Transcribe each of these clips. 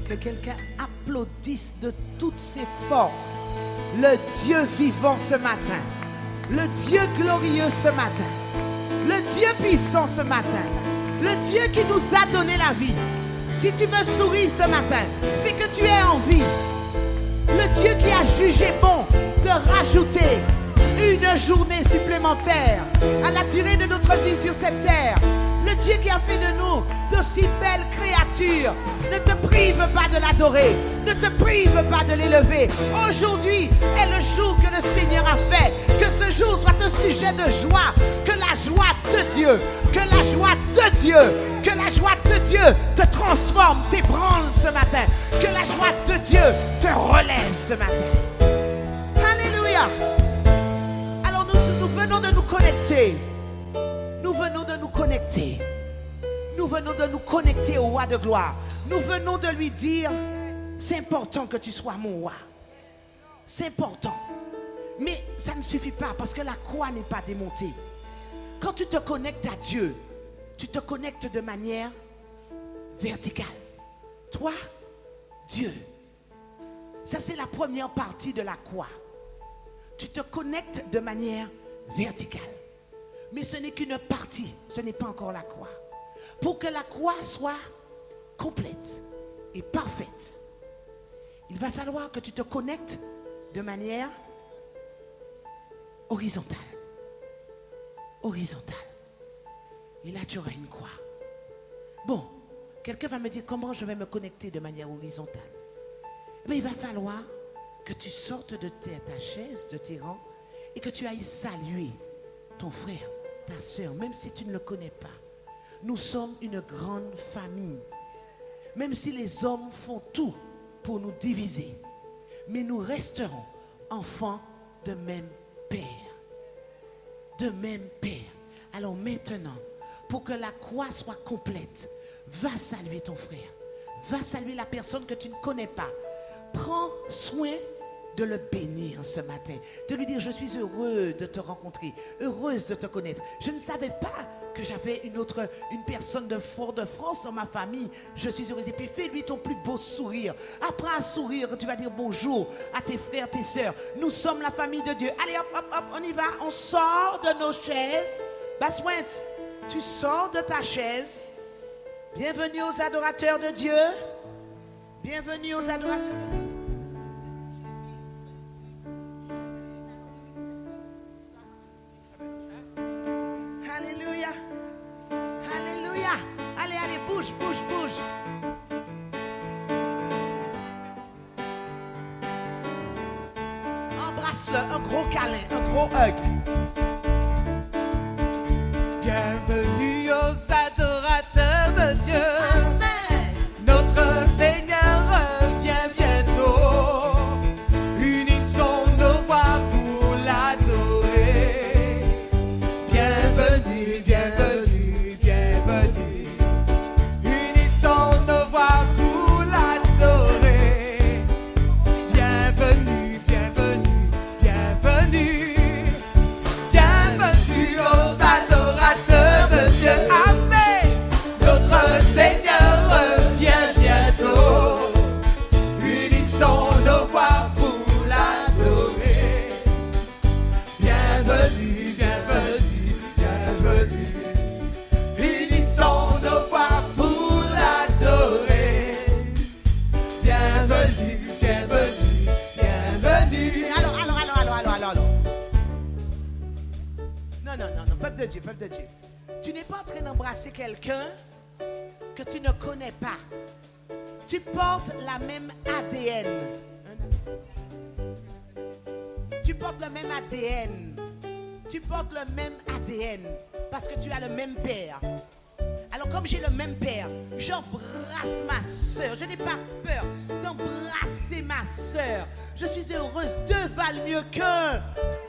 Que quelqu'un applaudisse de toutes ses forces le Dieu vivant ce matin, le Dieu glorieux ce matin, le Dieu puissant ce matin, le Dieu qui nous a donné la vie. Si tu me souris ce matin, c'est que tu es en vie. Le Dieu qui a jugé bon de rajouter une journée supplémentaire à la durée de notre vie sur cette terre. Le Dieu qui a fait de nous d'aussi belles créatures ne te prive pas de l'adorer, ne te prive pas de l'élever. Aujourd'hui est le jour que le Seigneur a fait. Que ce jour soit un sujet de joie. Que la joie de Dieu, que la joie de Dieu, que la joie de Dieu te transforme, t'ébranle ce matin. Que la joie de Dieu te relève ce matin. Alléluia. Alors nous venons de nous connecter connecter. Nous venons de nous connecter au roi de gloire. Nous venons de lui dire, c'est important que tu sois mon roi. C'est important. Mais ça ne suffit pas parce que la croix n'est pas démontée. Quand tu te connectes à Dieu, tu te connectes de manière verticale. Toi, Dieu. Ça, c'est la première partie de la croix. Tu te connectes de manière verticale. Mais ce n'est qu'une partie, ce n'est pas encore la croix. Pour que la croix soit complète et parfaite, il va falloir que tu te connectes de manière horizontale. Horizontale. Et là, tu auras une croix. Bon, quelqu'un va me dire comment je vais me connecter de manière horizontale. Mais il va falloir que tu sortes de ta chaise, de tes rangs, et que tu ailles saluer ton frère, ta soeur, même si tu ne le connais pas. Nous sommes une grande famille. Même si les hommes font tout pour nous diviser, mais nous resterons enfants de même Père. De même Père. Alors maintenant, pour que la croix soit complète, va saluer ton frère. Va saluer la personne que tu ne connais pas. Prends soin de le bénir ce matin. De lui dire, je suis heureux de te rencontrer, heureuse de te connaître. Je ne savais pas que j'avais une personne de Fort-de-France dans ma famille. Je suis heureuse. Et puis fais-lui ton plus beau sourire. Apprends à sourire quand tu vas dire bonjour à tes frères, tes sœurs. Nous sommes la famille de Dieu. Allez, hop, hop, hop, on y va. On sort de nos chaises. Bassointe, tu sors de ta chaise. Bienvenue aux adorateurs de Dieu. Bienvenue aux adorateurs de Dieu. Alléluia. Alléluia. Allez, allez, bouge, bouge, bouge. Embrasse-le, un gros câlin, un gros hug. Bienvenue aux adorateurs de Dieu. Amen. Notre Seigneur revient bientôt. Unissons nos voix pour l'adorer. Bienvenue, bienvenue, bienvenue. Unissons nos voix pour l'adorer. Bienvenue, bienvenue, bienvenue. Bienvenue aux adorateurs de Dieu. Amen. Notre Seigneur revient bientôt. Unissons nos voix pour l'adorer. Bienvenue, bienvenue, bienvenue. Unissons nos voix pour l'adorer. Bienvenue, bienvenue, bienvenue. Alors. Non, peuple de Dieu, peuple de Dieu. Tu n'es pas en train d'embrasser quelqu'un que tu ne connais pas. Tu portes la même ADN. Tu portes le même ADN. Tu portes le même ADN parce que tu as le même père. Alors comme j'ai le même père, j'embrasse ma soeur. Je n'ai pas peur d'embrasser ma soeur. Je suis heureuse. Deux valent mieux qu'un.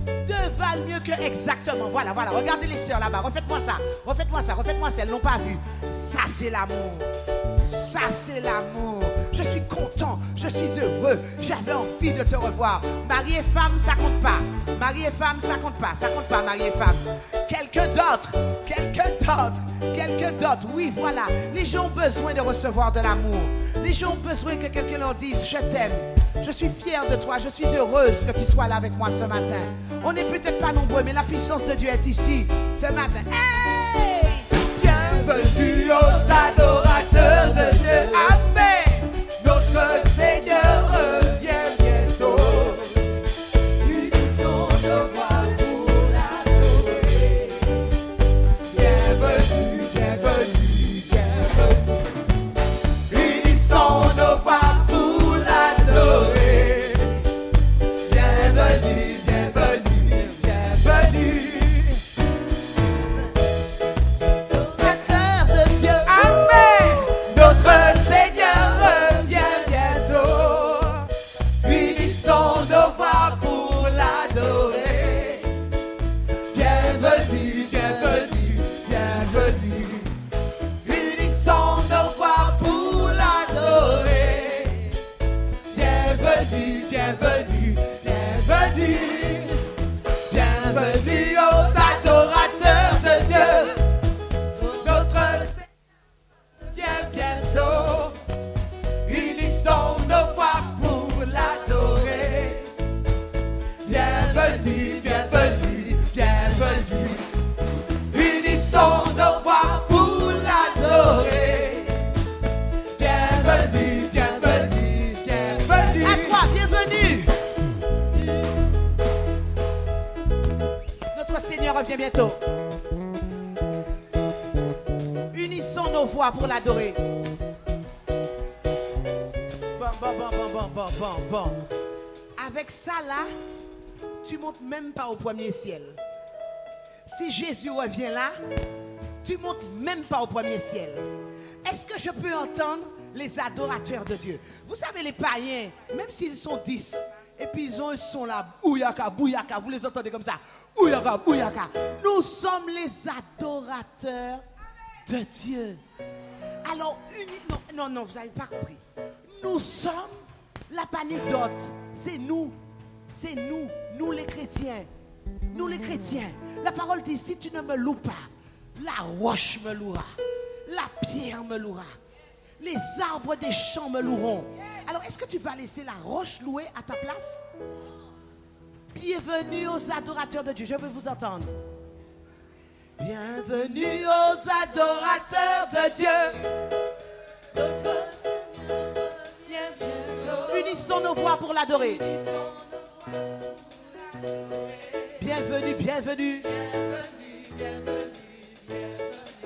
Deux valent mieux que exactement. Voilà. Regardez les sœurs là-bas. Refaites-moi ça. Elles n'ont pas vu. Ça, c'est l'amour. Ça, c'est l'amour. Je suis content. Je suis heureux. J'avais envie de te revoir. Mari et femme, ça compte pas. Mari et femme, ça compte pas. Ça compte pas, mari et femme. Quelqu'un d'autre. Oui, voilà. Les gens ont besoin de recevoir de l'amour. Les gens ont besoin que quelqu'un leur dise, je t'aime. Je suis fière de toi. Je suis heureuse que tu sois là avec moi ce matin. On n'est peut-être pas nombreux, mais la puissance de Dieu est ici ce matin. Hey! Bienvenue aux adorateurs de Dieu. Amen. Notre Seigneur revient bientôt. Unissons nos voix pour l'adorer. Bienvenue, bienvenue, bienvenue. Unissons nos voix pour l'adorer. Bienvenue, bienvenue, bienvenue. Amen. bientôt. Unissons nos voix pour l'adorer. Bon. Avec ça là, tu montes même pas au premier ciel. Si Jésus revient là, tu montes même pas au premier ciel. Est-ce que je peux entendre les adorateurs de Dieu? Vous savez, les païens, même s'ils sont 10, et puis ils ont un son là, bouyaka, bouyaka, vous les entendez comme ça, bouyaka, bouyaka. Nous sommes les adorateurs de Dieu. Alors, non, vous n'avez pas compris. Nous sommes la panidote. C'est nous les chrétiens. Nous les chrétiens. La parole dit, si tu ne me loues pas, la roche me louera, la pierre me louera, les arbres des champs me loueront. Alors, est-ce que tu vas laisser la roche louer à ta place? Bienvenue aux adorateurs de Dieu. Je veux vous entendre. Bienvenue aux adorateurs de Dieu. Unissons nos voix pour l'adorer. Bienvenue, bienvenue.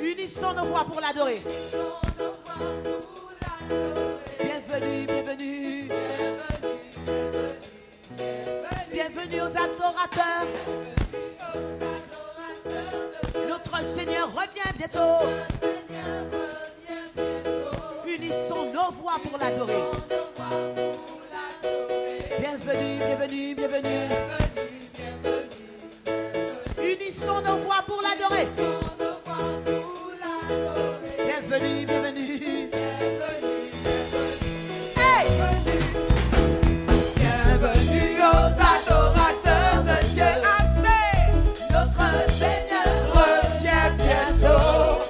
Unissons nos voix pour l'adorer. Bienvenue, bienvenue. Bienvenue aux adorateurs. Notre Seigneur revient bientôt. Unissons nos voix pour l'adorer. Bienvenue, bienvenue, bienvenue. Unissons nos voix pour l'adorer. Bienvenue, bienvenue. Hey! Bienvenue aux adorateurs de Dieu. Amen. Notre Seigneur revient bientôt.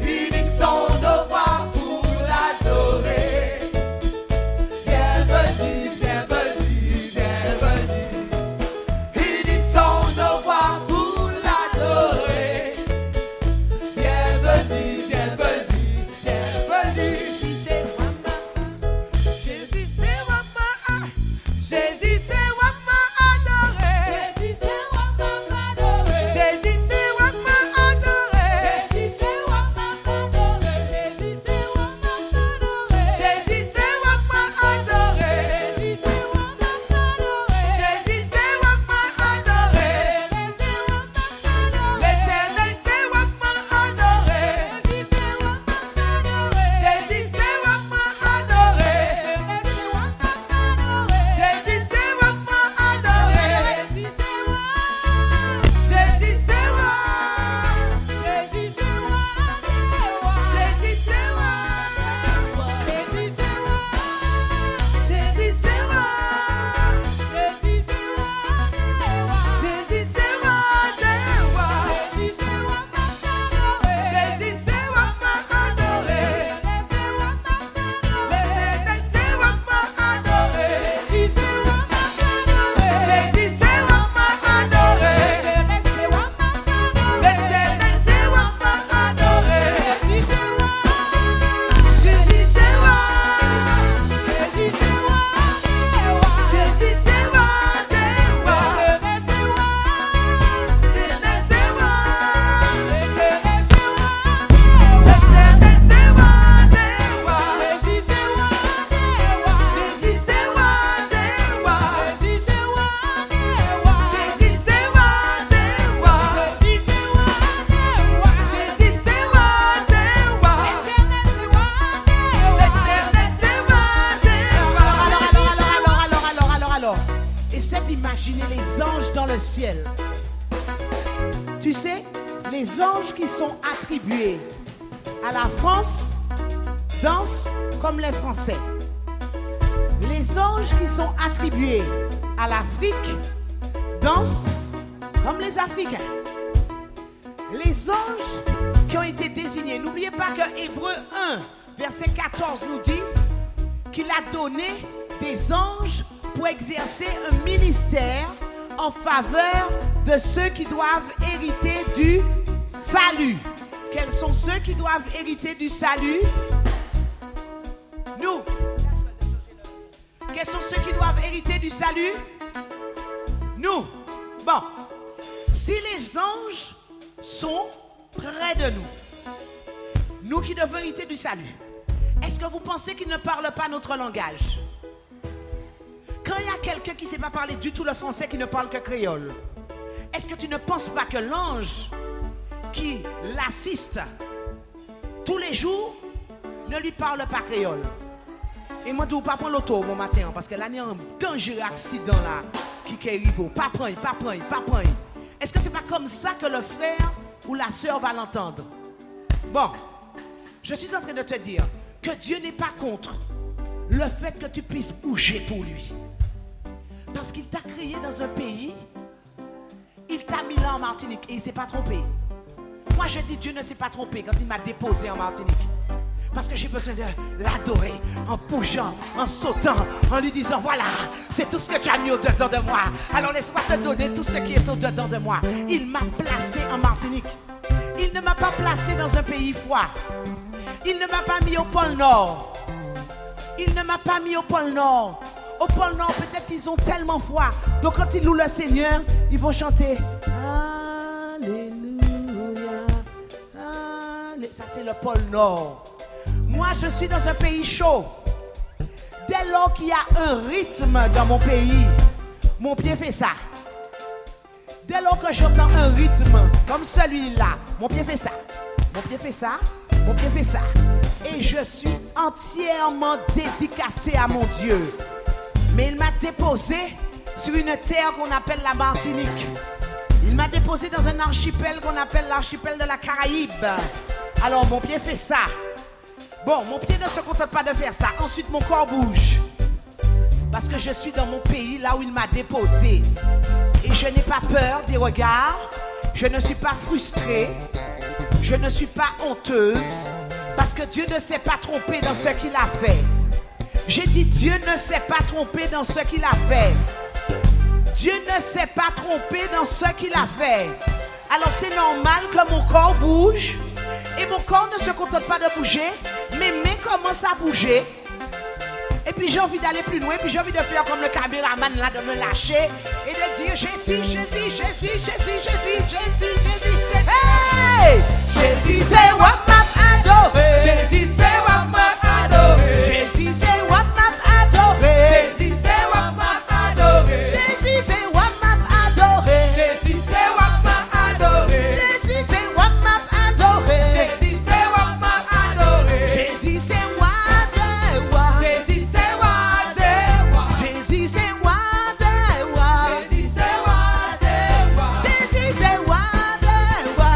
Unissons nos voix pour l'adorer. Bienvenue, bienvenue, bienvenue. Unissons nos voix pour l'adorer. Bienvenue, bienvenue, bienvenue. Jésus c'est Wama. Jésus c'est Wama adoré. Jésus c'est Wama adoré. Jésus c'est Wama adoré. Jésus c'est Wama adoré. Jésus c'est Wama adoré. Jésus c'est Wama adoré. Jésus c'est Wama adoré. Jésus c'est Wama adoré. L'Éternel c'est Wama adoré. Jésus c'est Wama adoré. Jésus c'est Wama adoré. Jésus c'est Wama adoré. Jésus c'est Wama. Jésus c'est Wama. Jésus c'est Wama. Jésus c'est Wama. Jésus c'est Wama. Jésus c'est Wama. Jésus c'est Wama. Jésus c'est Wama. Jésus c'est Wama adoré. Jésus c'est Wama adoré. L'Éternel c'est Wama adoré. Jésus c'est Wama adoré. Jésus c'est Wama adoré. L'Éternel c'est Wama adoré. L'Éternel c'est Wama adoré. Jésus c'est Wama. Jésus c'est Wama. Jésus c'est Wama. Jésus c'est Wama. L'Éternel c'est Wama. L'Éternel c'est Wama. L'Éternel c'est Wama. L'Éternel c'est Wama. Jésus c'est Wama. Jésus c'est Wama. Jésus c'est Wama. Jésus c'est Wama. Jésus c'est Wama. Jésus c'est Wama. L'Éternel c'est Wama. L'Éternel c'est Wama. Alors. Essaie d'imaginer les anges dans le ciel. Tu sais, les anges qui sont attribués à la France dansent comme les Français. Les anges qui sont attribués à l'Afrique dansent comme les Africains. Les anges qui ont été désignés, n'oubliez pas que Hébreux 1, verset 14 nous dit qu'il a donné des anges pour exercer un ministère en faveur de ceux qui doivent hériter du salut. Quels sont ceux qui doivent hériter du salut? Nous. Quels sont ceux qui doivent hériter du salut? Nous. Bon. Si les anges sont près de nous, nous qui devons hériter du salut, est-ce que vous pensez qu'ils ne parlent pas notre langage? Quand il y a quelqu'un qui ne sait pas parler du tout le français, qui ne parle que créole, est-ce que tu ne penses pas que l'ange qui l'assiste tous les jours ne lui parle pas créole? Et moi, je ne vais pas prendre l'auto mon matin, parce que là, il y a un dangereux accident là qui arrive. Pas prendre. Est-ce que ce n'est pas comme ça que le frère ou la sœur va l'entendre? Bon, je suis en train de te dire que Dieu n'est pas contre le fait que tu puisses bouger pour lui. Parce qu'il t'a créé dans un pays, il t'a mis là en Martinique et il ne s'est pas trompé. Moi je dis Dieu ne s'est pas trompé quand il m'a déposé en Martinique. Parce que j'ai besoin de l'adorer en bougeant, en sautant, en lui disant voilà, c'est tout ce que tu as mis au-dedans de moi. Alors laisse-moi te donner tout ce qui est au-dedans de moi. Il m'a placé en Martinique. Il ne m'a pas placé dans un pays froid. Il ne m'a pas mis au pôle Nord. Il ne m'a pas mis au pôle Nord. Au pôle Nord, peut-être qu'ils ont tellement froid. Donc quand ils louent le Seigneur, ils vont chanter Alléluia. Ça c'est le pôle Nord. Moi je suis dans un pays chaud. Dès lors qu'il y a un rythme dans mon pays, mon pied fait ça. Dès lors que j'entends un rythme comme celui-là, mon pied fait ça. Mon pied fait ça. Mon pied fait ça. Et je suis entièrement dédicacé à mon Dieu. Mais il m'a déposé sur une terre qu'on appelle la Martinique. Il m'a déposé dans un archipel qu'on appelle l'archipel de la Caraïbe. Alors mon pied fait ça. Bon, mon pied ne se contente pas de faire ça. Ensuite mon corps bouge. Parce que je suis dans mon pays, là où il m'a déposé. Et je n'ai pas peur des regards. Je ne suis pas frustrée. Je ne suis pas honteuse. Parce que Dieu ne s'est pas trompé dans ce qu'il a fait. J'ai dit Dieu ne s'est pas trompé dans ce qu'il a fait. Dieu ne s'est pas trompé dans ce qu'il a fait. Alors c'est normal que mon corps bouge. Et mon corps ne se contente pas de bouger. Mes mains commencent à bouger. Et puis j'ai envie d'aller plus loin. Puis j'ai envie de faire comme le caméraman là, de me lâcher. Et de dire Jésus, Jésus, Jésus, Jésus, Jésus, Jésus, Jésus. Hey! Jésus c'est moi m'a adoré. Jésus c'est moi m'a adoré. Jésus c'est moi m'a adoré. Jésus c'est moi m'a adoré. Jésus c'est moi m'a adoré. Jésus c'est moi m'a adoré. Jésus c'est moi m'a adoré. Jésus c'est moi m'a adoré. Jésus c'est moi de moi. Jésus c'est moi de moi. Jésus c'est moi de moi. Jésus c'est moi de moi. Jésus c'est moi de moi.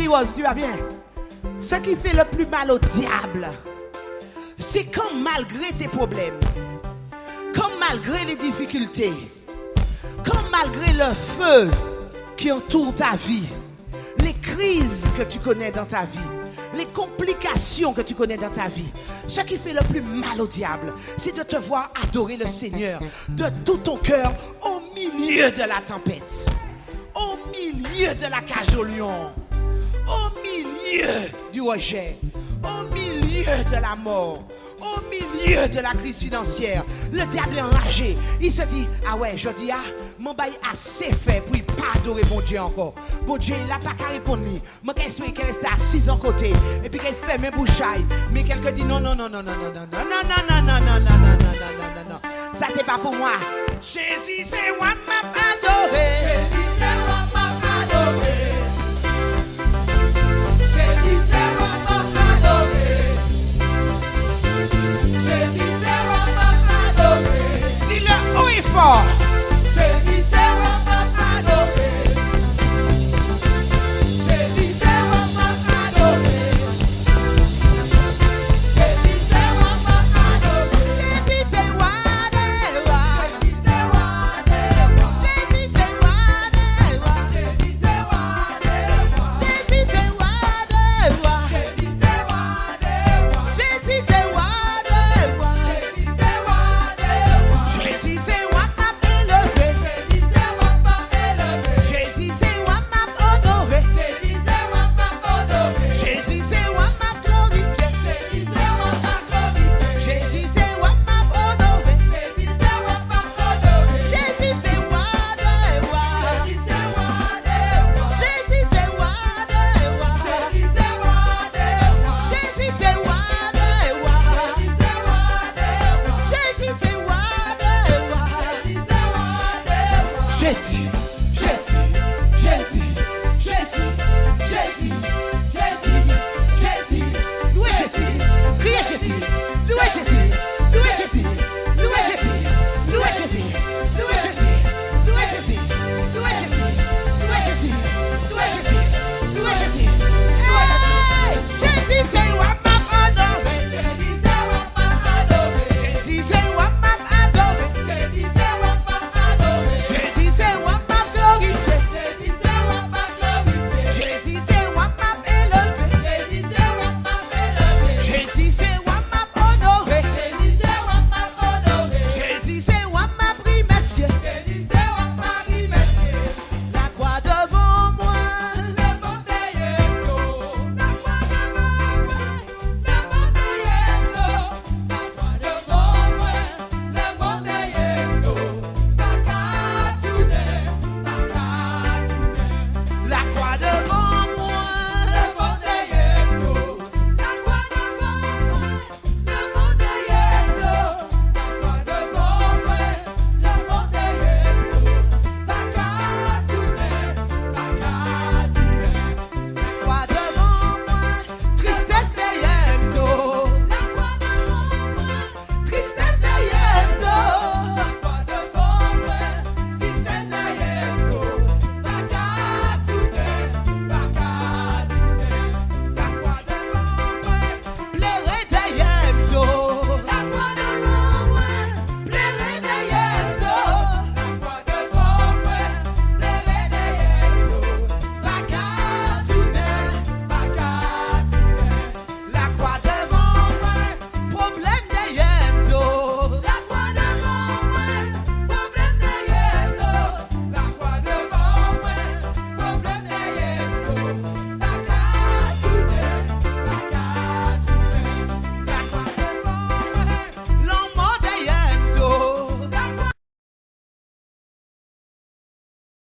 Marie-Rose, tu vas bien? Ce qui fait le plus mal au diable, c'est quand malgré tes problèmes, quand malgré les difficultés, quand malgré le feu qui entoure ta vie, les crises que tu connais dans ta vie, les complications que tu connais dans ta vie, ce qui fait le plus mal au diable, c'est de te voir adorer le Seigneur de tout ton cœur au milieu de la tempête, au milieu de la cage au lion, au milieu du rejet, au milieu de la mort, au milieu de la crise financière. Le diable est enragé. Il se dit, ah ouais, je dis, ah, mon bail assez fait pour ne pas adorer mon Dieu encore. Mon Dieu, il n'a pas qu'à répondre. Moi, qu'est-ce qu'il reste assis en côté et puis qu'il fait mes bouchailles. Mais quelqu'un dit, non, non, non, non, non, non, non, non, non, non, non, non, non, non, non, non, non, non. Ça, c'est pas pour moi. Jésus, c'est moi, m'a adoré.